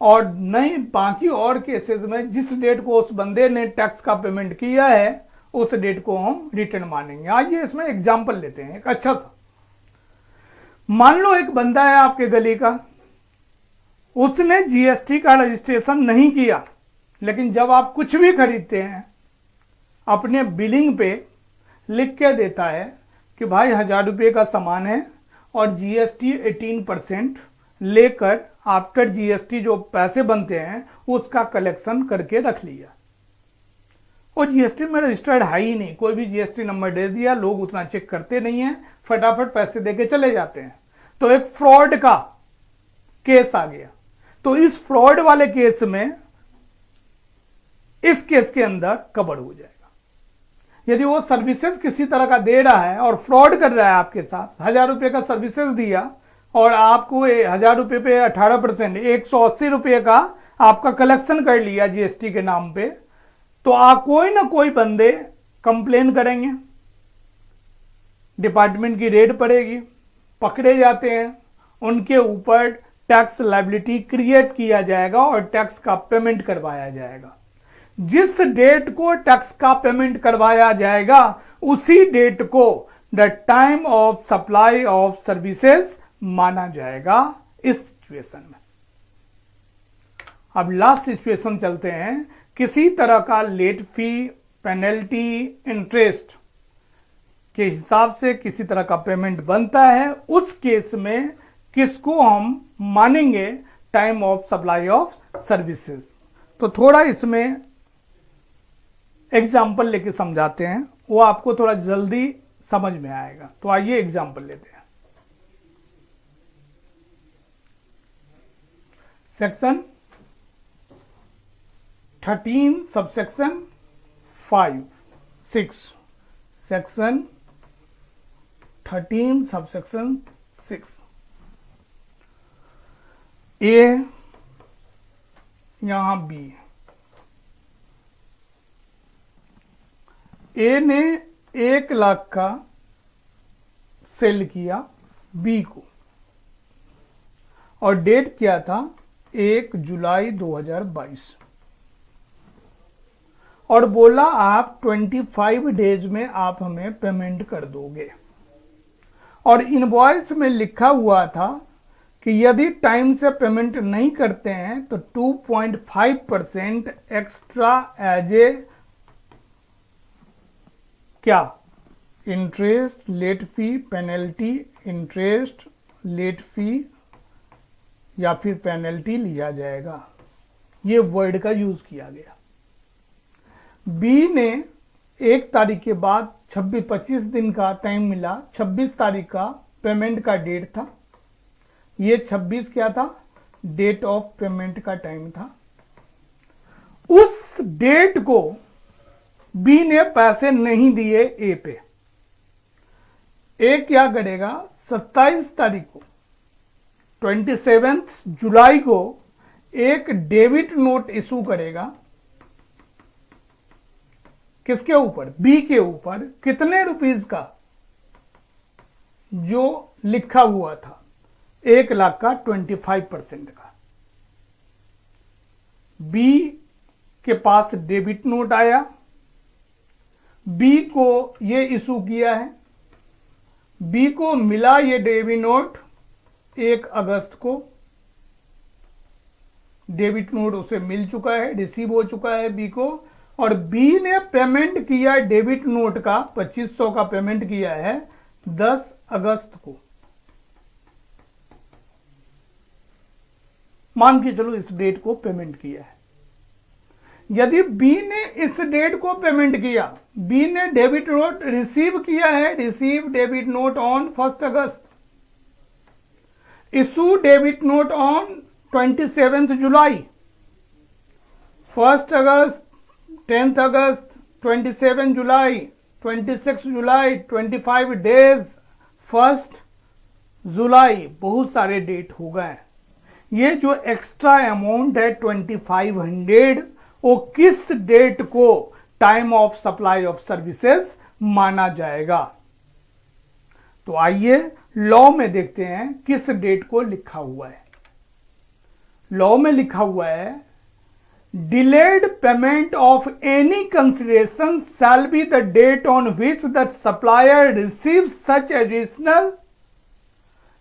और नहीं बाकी और केसेस में जिस डेट को उस बंदे ने टैक्स का पेमेंट किया है उस डेट को हम रिटर्न मानेंगे। आइए इसमें एग्जांपल लेते हैं एक अच्छा सा। मान लो एक बंदा है आपके गली का, उसने जीएसटी का रजिस्ट्रेशन नहीं किया, लेकिन जब आप कुछ भी खरीदते हैं अपने बिलिंग पे लिख के देता है कि भाई 1000 रुपये का सामान है और जीएसटी 18% लेकर आफ्टर जीएसटी जो पैसे बनते हैं उसका कलेक्शन करके रख लिया। वो जीएसटी में रजिस्टर्ड है ही नहीं, कोई भी जीएसटी नंबर दे दिया, लोग उतना चेक करते नहीं है, फटाफट पैसे देके चले जाते हैं। तो एक फ्रॉड का केस आ गया। तो इस फ्रॉड वाले केस में इस केस के अंदर कवर हो जाएगा। यदि वो सर्विसेज किसी तरह का दे रहा है और फ्रॉड कर रहा है आपके साथ, 1000 रुपये का सर्विसेज दिया और आपको 1000 रुपये पे 18% 180 रुपये का आपका कलेक्शन कर लिया जीएसटी के नाम पे, तो कोई ना कोई बंदे कंप्लेन करेंगे, डिपार्टमेंट की रेड पड़ेगी, पकड़े जाते हैं, उनके ऊपर टैक्स लायबिलिटी क्रिएट किया जाएगा और टैक्स का पेमेंट करवाया जाएगा। जिस डेट को टैक्स का पेमेंट करवाया जाएगा उसी डेट को the time of supply of services माना जाएगा इस सिचुएशन में। अब लास्ट सिचुएशन चलते हैं। किसी तरह का लेट फी, पेनल्टी, इंटरेस्ट के हिसाब से किसी तरह का पेमेंट बनता है, उस केस में किसको हम मानेंगे time of supply of services. तो थोड़ा इसमें एग्जाम्पल लेके समझाते हैं, वो आपको थोड़ा जल्दी समझ में आएगा। तो आइए एग्जाम्पल लेते हैं। सेक्शन 13 सबसेक्शन 5 6 सेक्शन 13 सबसेक्शन 6 ए, यहां बी। ए ने 1 लाख का सेल किया बी को और डेट क्या था 1 जुलाई 2022 और बोला आप 25 डेज में आप हमें पेमेंट कर दोगे। और इनवॉइस में लिखा हुआ था कि यदि टाइम से पेमेंट नहीं करते हैं तो 2.5% एक्स्ट्रा एज ए क्या interest late fee penalty, interest late fee या फिर पेनल्टी लिया जाएगा। ये वर्ड का यूज किया गया। बी ने 1 तारीख के बाद 25 दिन का टाइम मिला, 26 तारीख का पेमेंट का डेट था। ये 26 क्या था, डेट ऑफ पेमेंट का टाइम था। उस डेट को बी ने पैसे नहीं दिए ए पे। ए क्या करेगा 27 तारीख को 27 जुलाई को एक डेबिट नोट इशू करेगा। किसके ऊपर, बी के ऊपर। कितने रुपीस का, जो लिखा हुआ था 1 लाख का 25% का। बी के पास डेबिट नोट आया, बी को ये इशू किया है, बी को मिला ये डेबिट नोट 1 अगस्त को। डेबिट नोट उसे मिल चुका है, रिसीव हो चुका है बी को। और बी ने पेमेंट किया डेबिट नोट का 2500 का पेमेंट किया है 10 अगस्त को। मान के चलो इस डेट को पेमेंट किया है। यदि बी ने इस डेट को पेमेंट किया, बी ने डेबिट नोट रिसीव किया है, receive debit note on 1 August, issue debit note on 27 July, 1 August, 10 August, 27 July, 26 July, 25 days, 1 जुलाई, बहुत सारे डेट हो गए। ये जो एक्स्ट्रा अमाउंट है 2500, वो किस डेट को time of supply of services माना जाएगा। तो आइए लॉ में देखते हैं किस डेट को लिखा हुआ है। लॉ में लिखा हुआ है delayed payment of any consideration shall be the date on which the supplier receive such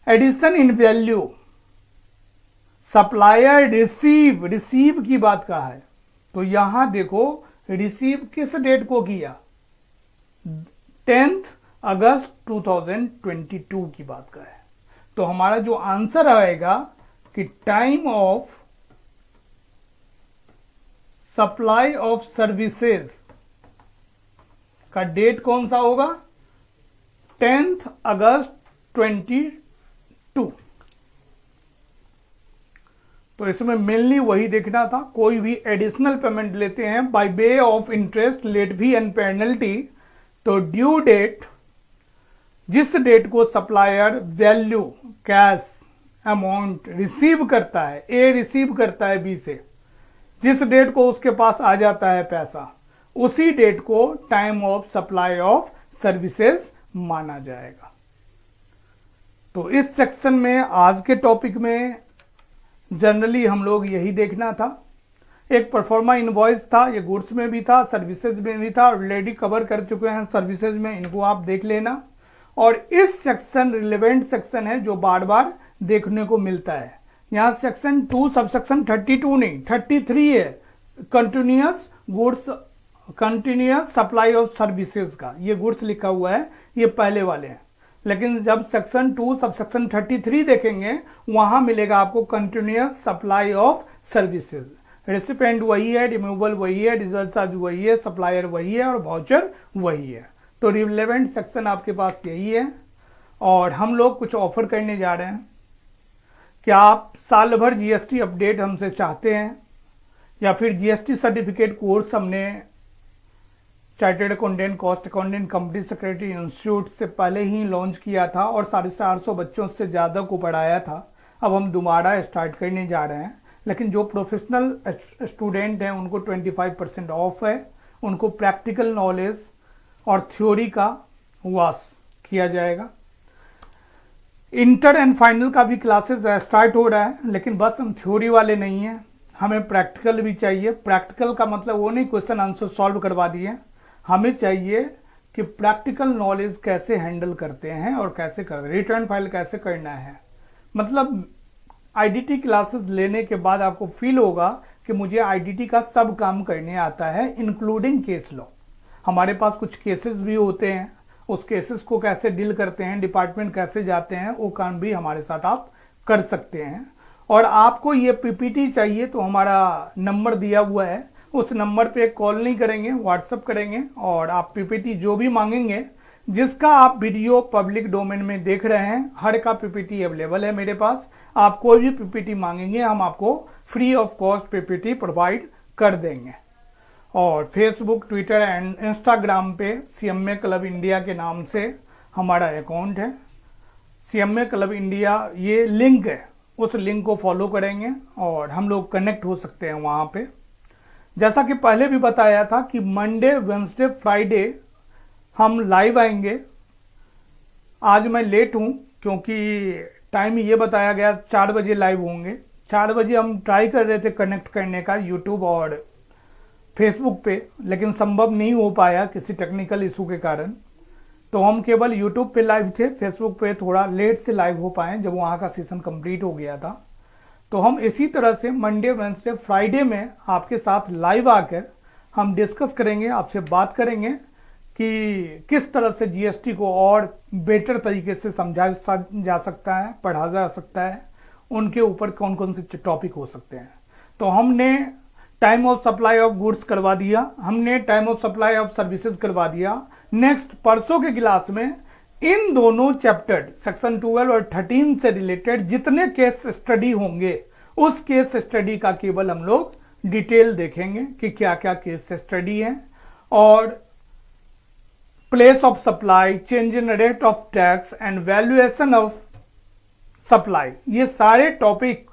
addition in value. Supplier receive की बात कहा है, तो यहां देखो रिसीव किस डेट को किया, 10 अगस्त 2022 की बात का है। तो हमारा जो आंसर आएगा कि time of supply of services का डेट कौन सा होगा, 10 अगस्त 22। तो इसमें मेनली वही देखना था। कोई भी एडिशनल पेमेंट लेते हैं by way of interest late fee and penalty, तो ड्यू डेट, जिस डेट को supplier value cash amount receive करता है, ए रिसीव करता है बी से, जिस डेट को उसके पास आ जाता है पैसा, उसी डेट को time of supply of services माना जाएगा। तो इस सेक्शन में आज के टॉपिक में जनरली हम लोग यही देखना था। एक परफॉर्मा इनवॉइस था, ये गुड्स में भी था, सर्विसेज में भी था, ऑलरेडी कवर कर चुके हैं सर्विसेज में, इनको आप देख लेना। और इस सेक्शन रिलेवेंट सेक्शन है जो बार बार देखने को मिलता है। यहाँ सेक्शन 2 सबसेक्शन 32 नहीं 33 है, continuous goods, continuous supply of services का। ये गुड्स लिखा हुआ है, ये पहले वाले हैं। लेकिन जब सेक्शन 2 सबसेक्शन 33 देखेंगे, वहां मिलेगा आपको continuous supply of services. Recipient वही है, रिमूवल वही है, रिजल्ट चार्ज वही है, सप्लायर वही है और वाउचर वही है। तो रिलेवेंट सेक्शन आपके पास यही है। और हम लोग कुछ ऑफर करने जा रहे हैं। क्या आप साल भर जीएसटी अपडेट हमसे चाहते हैं, या फिर जीएसटी सर्टिफिकेट कोर्स हमने chartered accountant, cost accountant, company secretary institute से पहले ही लॉन्च किया था और 450 बच्चों से ज़्यादा को पढ़ाया था। अब हम दोबारा स्टार्ट करने जा रहे हैं, लेकिन जो प्रोफेशनल स्टूडेंट हैं उनको 25% ऑफ है। उनको प्रैक्टिकल नॉलेज और थ्योरी का वास किया जाएगा। इंटर एंड फाइनल का भी क्लासेस स्टार्ट हो रहा है, लेकिन बस हम थ्योरी वाले नहीं हैं, हमें प्रैक्टिकल भी चाहिए। प्रैक्टिकल का मतलब वो नहीं क्वेश्चन आंसर सॉल्व करवा दिए, हमें चाहिए कि प्रैक्टिकल नॉलेज कैसे हैंडल करते हैं और कैसे करते हैं, रिटर्न फाइल कैसे करना है। मतलब आईडीटी क्लासेस लेने के बाद आपको फील होगा कि मुझे आईडीटी का सब काम करने आता है, इंक्लूडिंग केस लॉ। हमारे पास कुछ केसेस भी होते हैं, उस केसेस को कैसे डील करते हैं, डिपार्टमेंट कैसे जाते हैं, वो काम भी हमारे साथ आप कर सकते हैं। और आपको ये पीपीटी चाहिए तो हमारा नंबर दिया हुआ है, उस नंबर पे कॉल नहीं करेंगे, व्हाट्सअप करेंगे और आप पीपीटी जो भी मांगेंगे, जिसका आप वीडियो पब्लिक डोमेन में देख रहे हैं, हर का पीपीटी अवेलेबल है मेरे पास। आप कोई भी पीपीटी मांगेंगे हम आपको free of cost PPT provide कर देंगे। और फेसबुक, ट्विटर एंड इंस्टाग्राम पे सीएमए क्लब इंडिया के नाम से हमारा अकाउंट है। सीएमए क्लब इंडिया ये लिंक है, उस लिंक को फॉलो करेंगे और हम लोग कनेक्ट हो सकते हैं वहाँ पे। जैसा कि पहले भी बताया था कि मंडे, वेंसडे, फ्राइडे हम लाइव आएंगे। आज मैं लेट हूँ क्योंकि टाइम ये बताया गया 4 बजे लाइव होंगे। 4 बजे हम ट्राई कर रहे थे कनेक्ट करने का यूट्यूब और फेसबुक पे, लेकिन संभव नहीं हो पाया किसी टेक्निकल इशू के कारण। तो हम केवल यूट्यूब पे लाइव थे, फेसबुक पे थोड़ा लेट से लाइव हो पाए जब वहाँ का सेशन कंप्लीट हो गया था। तो हम इसी तरह से मंडे, वेंसडे, फ्राइडे में आपके साथ लाइव आकर हम डिस्कस करेंगे, आपसे बात करेंगे कि किस तरह से जीएसटी को और बेटर तरीके से समझा जा सकता है, पढ़ा जा सकता है, उनके ऊपर कौन कौन से टॉपिक हो सकते हैं। तो हमने time of supply of goods करवा दिया, हमने time of supply of services करवा दिया। नेक्स्ट परसों के क्लास में इन दोनों चैप्टर सेक्शन 12 और 13 से रिलेटेड जितने केस स्टडी होंगे, उस केस स्टडी का केवल हम लोग डिटेल देखेंगे कि क्या क्या केस स्टडी है। और place of supply, change in rate of tax and valuation of supply, ये सारे टॉपिक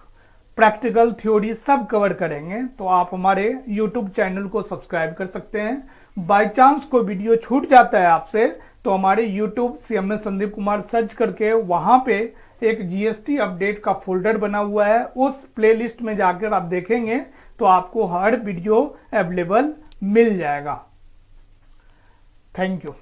प्रैक्टिकल थ्योरी सब कवर करेंगे। तो आप हमारे यूट्यूब चैनल को सब्सक्राइब कर सकते हैं। बाय चांस कोई वीडियो छूट जाता है आपसे तो हमारे YouTube CMA Sandeep Kumar search करके वहां पे एक जीएसटी अपडेट का फोल्डर बना हुआ है, उस प्लेलिस्ट में जाकर आप देखेंगे तो आपको हर वीडियो अवेलेबल मिल जाएगा। Thank you.